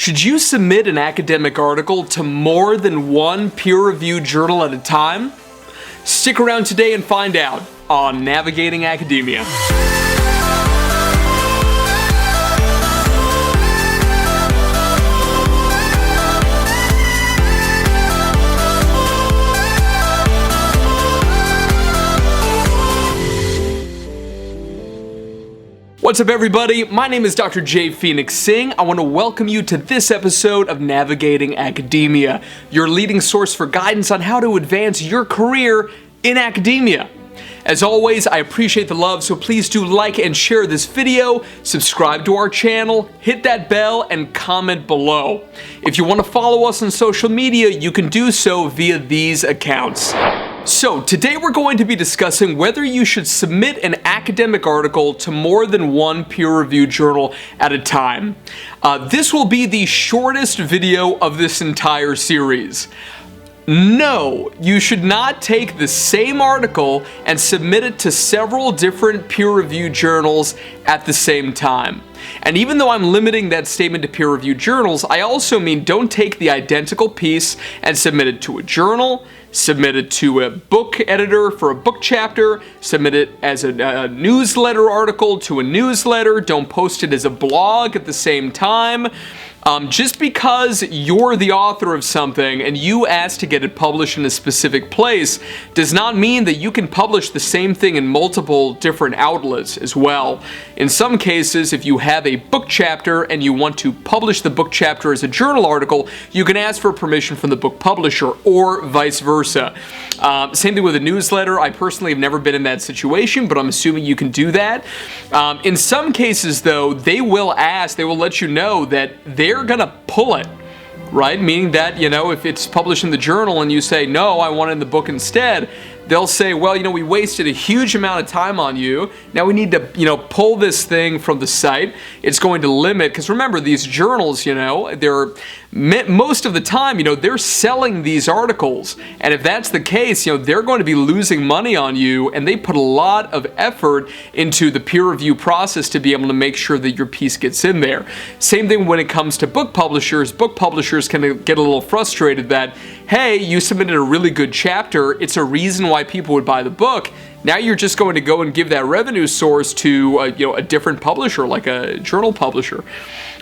Should you submit an academic article to more than one peer-reviewed journal at a time? Stick around today and find out on Navigating Academia. What's up, everybody? My name is Dr. J. Phoenix Singh. I want to welcome you to this episode of Navigating Academia, your leading source for guidance on how to advance your career in academia. As always, I appreciate the love, so please do like and share this video, subscribe to our channel, hit that bell, and comment below. If you want to follow us on social media, you can do so via these accounts. So, today we're going to be discussing whether you should submit an academic article to more than one peer-reviewed journal at a time. This will be the shortest video of this entire series. No, you should not take the same article and submit it to several different peer-reviewed journals at the same time. And even though I'm limiting that statement to peer-reviewed journals, I also mean don't take the identical piece and submit it to a journal, submit it to a book editor for a book chapter, submit it as a newsletter article to a newsletter, don't post it as a blog at the same time. Just because you're the author of something and you ask to get it published in a specific place does not mean that you can publish the same thing in multiple different outlets as well. In some cases, if you have a book chapter and you want to publish the book chapter as a journal article, you can ask for permission from the book publisher or vice versa. Same thing with a newsletter. I personally have never been in that situation, but I'm assuming you can do that. In some cases, though, they will let you know that they're gonna pull it, right? Meaning that, if it's published in the journal and you say, no, I want it in the book instead, they'll say, well, we wasted a huge amount of time on you. Now we need to, pull this thing from the site. It's going to limit, because remember, these journals, they're most of the time, they're selling these articles. And if that's the case, they're going to be losing money on you, and they put a lot of effort into the peer review process to be able to make sure that your piece gets in there. Same thing when it comes to book publishers. Book publishers can get a little frustrated that, hey, you submitted a really good chapter. It's a reason why people would buy the book. Now you're just going to go and give that revenue source to a different publisher, like a journal publisher.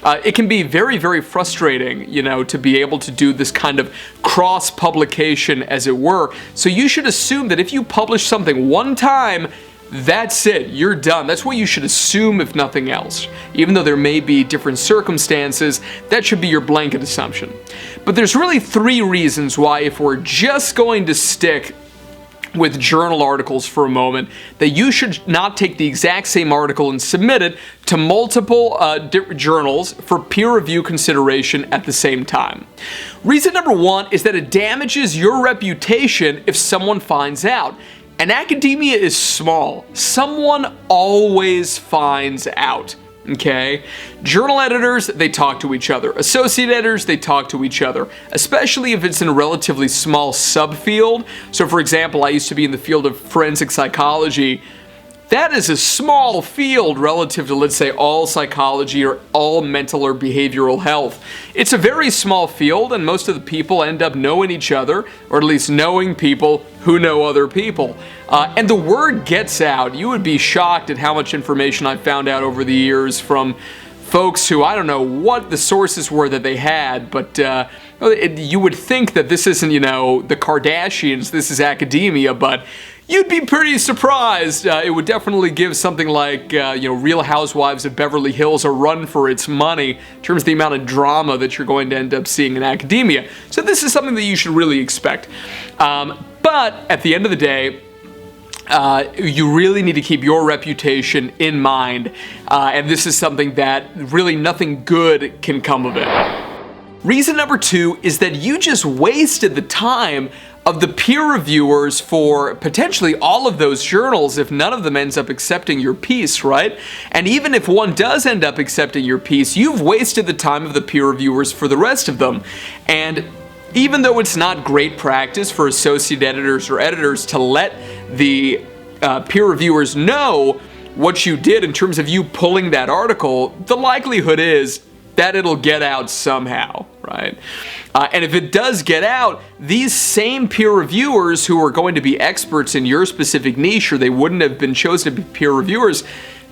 It can be very, very frustrating, to be able to do this kind of cross-publication, as it were. So you should assume that if you publish something one time, that's it, you're done. That's what you should assume, if nothing else. Even though there may be different circumstances, that should be your blanket assumption. But there's really three reasons why, if we're just going to stick with journal articles for a moment, that you should not take the exact same article and submit it to multiple journals for peer review consideration at the same time. Reason number one is that it damages your reputation if someone finds out. And academia is small. Someone always finds out. Okay? Journal editors, they talk to each other. Associate editors, they talk to each other, especially if it's in a relatively small subfield. So, for example, I used to be in the field of forensic psychology. That is a small field relative to, let's say, all psychology or all mental or behavioral health. It's a very small field, and most of the people end up knowing each other, or at least knowing people who know other people. And the word gets out. You would be shocked at how much information I've found out over the years from folks who, I don't know what the sources were that they had, but you would think that this isn't, the Kardashians, this is academia, but you'd be pretty surprised. It would definitely give something like, Real Housewives of Beverly Hills a run for its money in terms of the amount of drama that you're going to end up seeing in academia. So this is something that you should really expect. But at the end of the day, you really need to keep your reputation in mind. And this is something that really nothing good can come of it. Reason number two is that you just wasted the time of the peer reviewers for potentially all of those journals if none of them ends up accepting your piece, right? And even if one does end up accepting your piece, you've wasted the time of the peer reviewers for the rest of them. And even though it's not great practice for associate editors or editors to let the peer reviewers know what you did in terms of you pulling that article, the likelihood is that it'll get out somehow, right? And if it does get out, these same peer reviewers who are going to be experts in your specific niche, or they wouldn't have been chosen to be peer reviewers,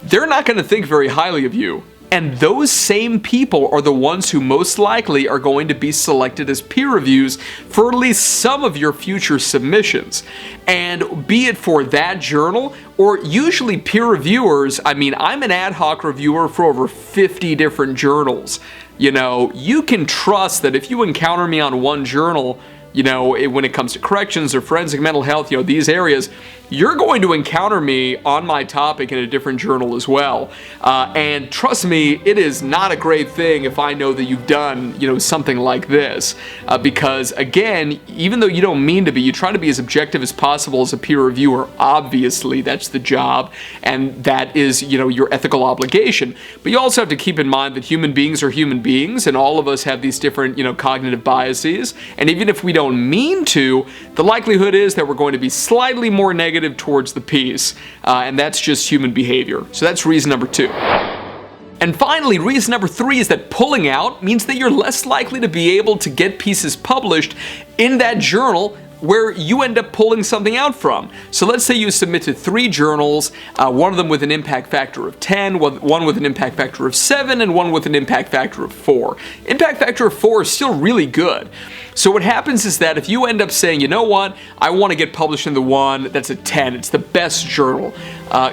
they're not going to think very highly of you. And those same people are the ones who most likely are going to be selected as peer reviews for at least some of your future submissions. And be it for that journal, or usually peer reviewers, I mean, I'm an ad hoc reviewer for over 50 different journals. You know, you can trust that if you encounter me on one journal, you know, when it comes to corrections or forensic mental health, you know, these areas, you're going to encounter me on my topic in a different journal as well. And trust me, it is not a great thing if I know that you've done, you know, something like this. Because again, even though you don't mean to be, you try to be as objective as possible as a peer reviewer. Obviously, that's the job, and that is, you know, your ethical obligation. But you also have to keep in mind that human beings are human beings, and all of us have these different, you know, cognitive biases. And even if we don't mean to, the likelihood is that we're going to be slightly more negative towards the piece, and that's just human behavior. So that's reason number 2. And finally, reason number 3 is that pulling out means that you're less likely to be able to get pieces published in that journal where you end up pulling something out from. So let's say you submit to 3 journals, one of them with an impact factor of 10, one with an impact factor of 7, and one with an impact factor of 4. Impact factor of 4 is still really good. So what happens is that if you end up saying, you know what, I want to get published in the one that's a 10, it's the best journal.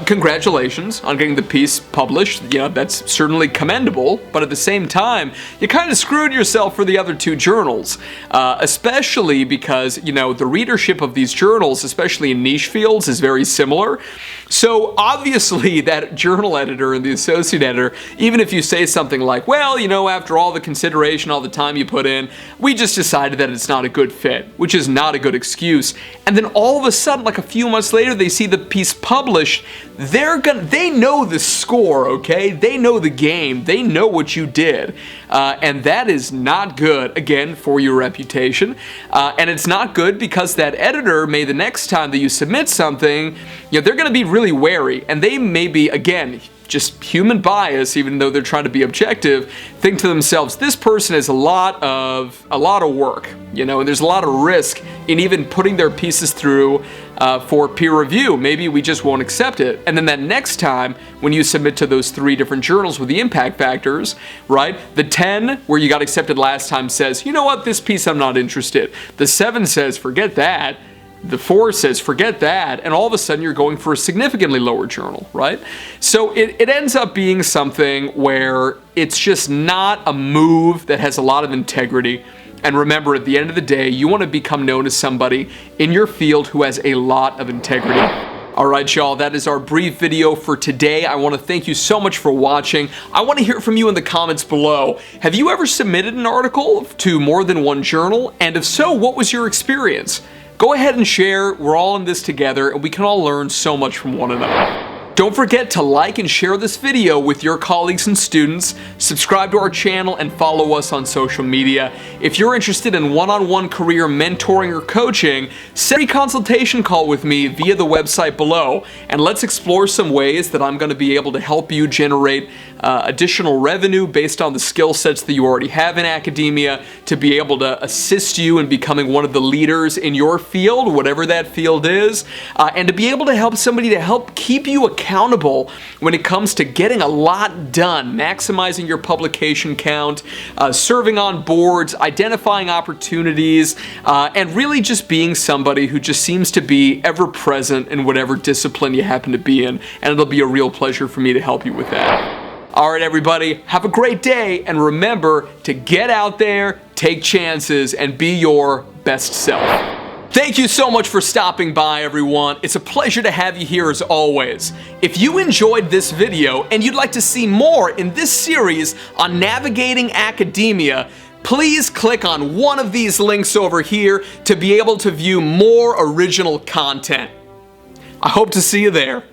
Congratulations on getting the piece published. You know, that's certainly commendable, but at the same time, you kind of screwed yourself for the other 2 journals, especially because, you know, the readership of these journals, especially in niche fields, is very similar. So obviously that journal editor and the associate editor, even if you say something like, well, you know, after all the consideration, all the time you put in, we just decided that it's not a good fit, which is not a good excuse. And then all of a sudden, like a few months later, they see the piece published. They know the score, okay? They know the game. They know what you did. And that is not good, again, for your reputation. And it's not good because that editor may, the next time that you submit something, you know, they're going to be really wary. And they may be, again, just human bias, even though they're trying to be objective, think to themselves, this person has a lot of work, you know, and there's a lot of risk in even putting their pieces through for peer review. Maybe we just won't accept it. And then that next time, when you submit to those 3 different journals with the impact factors, right, the 10, where you got accepted last time, says, you know what, this piece I'm not interested. The 7 says, forget that. The 4 says, forget that, and all of a sudden you're going for a significantly lower journal, right? So it ends up being something where it's just not a move that has a lot of integrity. And remember, at the end of the day, you want to become known as somebody in your field who has a lot of integrity. Alright y'all, that is our brief video for today. I want to thank you so much for watching. I want to hear from you in the comments below. Have you ever submitted an article to more than one journal? And if so, what was your experience? Go ahead and share. We're all in this together, and we can all learn so much from one another. Don't forget to like and share this video with your colleagues and students, subscribe to our channel, and follow us on social media. If you're interested in one-on-one career mentoring or coaching, set a consultation call with me via the website below, and let's explore some ways that I'm going to be able to help you generate additional revenue based on the skill sets that you already have in academia, to be able to assist you in becoming one of the leaders in your field, whatever that field is, and to be able to help somebody to help keep you accountable when it comes to getting a lot done, maximizing your publication count, serving on boards, identifying opportunities, and really just being somebody who just seems to be ever present in whatever discipline you happen to be in, and it'll be a real pleasure for me to help you with that. Alright everybody, have a great day, and remember to get out there, take chances, and be your best self. Thank you so much for stopping by, everyone. It's a pleasure to have you here as always. If you enjoyed this video and you'd like to see more in this series on navigating academia, please click on one of these links over here to be able to view more original content. I hope to see you there.